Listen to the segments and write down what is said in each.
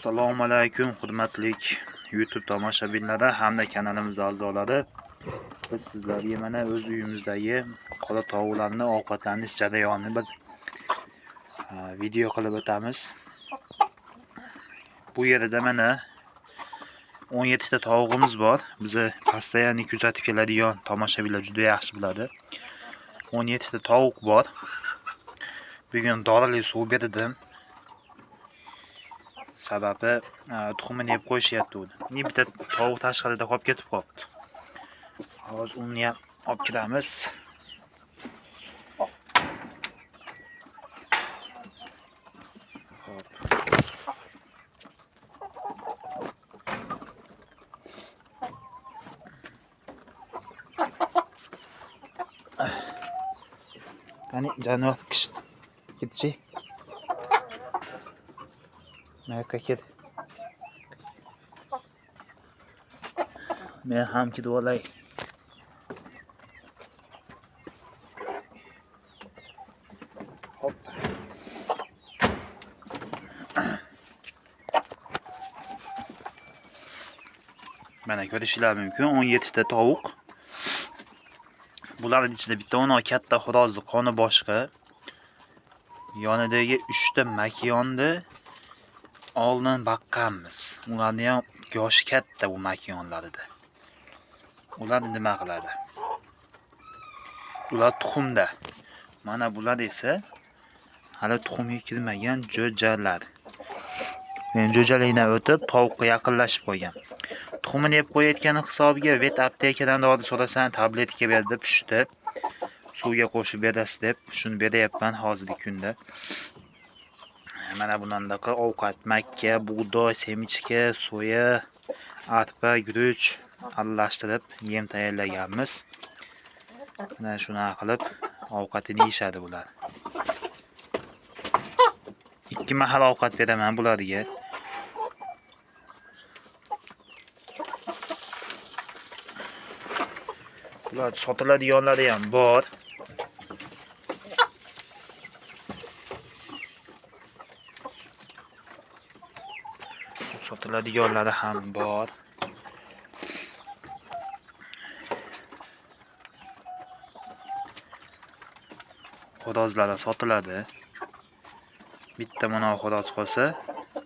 Assalomu alaykum hurmatli YouTube tomoshabinlari hamda kanalimiz a'zolari. Biz sizlarga mana o'z uyimizdagi qora tovuqlarni ovqatlanish jarayonini bir video qilib o'tamiz. Bu yerda mana 17 ta tovuqimiz bor. Bizni postoyanli kuzatib keladigan tomoshabinlar juda yaxshi biladi. 17 ta tovuq bor. Bugun dorali suv berdim. Sababi tuxumini yeb qo'yishyapti uni. Bitta tovuq tashqarida qolib ketib qolibdi. Hozir uni ham olib kiramiz. Hop. Qani jonivor ketchi. Merka ket. Men ham ketib olay. Hop. Mana ko'rishinglar mumkin 17 ta tovuq. Bularning ichida bitta ona katta xo'rozni qoni boshqa. Yonidagi 3 ta makiyonni oldin baqqanmiz. Ularni ham yoshi katta bu makiyonlarida. Ular nima qiladi? Ular tuxumda. Mana bular esa hali tuxumga kirmagan jo'jalar. Men jo'jalikdan o'tib tovuqqa yaqinlashib qo'ygan. Tuxumini yeb qo'yayotgani hisobiga vet aptekadan dori so'rasang tabletka berdi, pishdi. Suvga qo'shib berasiz deb shuni beryapman hozirgi kunda. Mana bundaqa ovqat makka, bug'doy, semichka, soya, arpa, guruch aralashtirib yem tayyorlaganmiz. Mana shuni qilib ovqatini yeyishadi bular. 2 mahal ovqat beraman bularga. Bular sotiladiganlari ham bor. Sotiladiganlari ham bor. Xo'rozlar sotiladi. Bitta mana xo'roz qolsa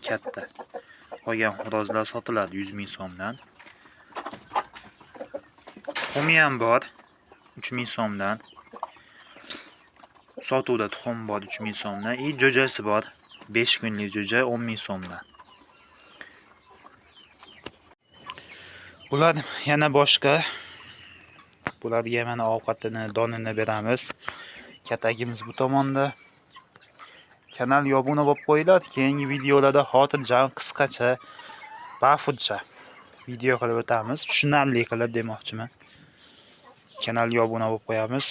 katta. Qolgan xo'rozlar sotiladi 100 ming so'mdan. Tuxumi ham bor 3 ming so'mdan. Sotuvda tuxum bor 3 ming so'mdan. Jo'jasi bor 5 kunlik jo'ja 10 ming so'mdan. Bular yana boshqa. Bularga mana ovqatini, donini beramiz. Katagimiz bu tomonda. Kanalga obuna bo'lib qo'yinglar. Keyingi videolarda xotirjam, qisqacha, bafurcha video qilib o'tamiz. Tushunarli qilib demoqchiman. Kanalga obuna bo'lib qo'yamiz.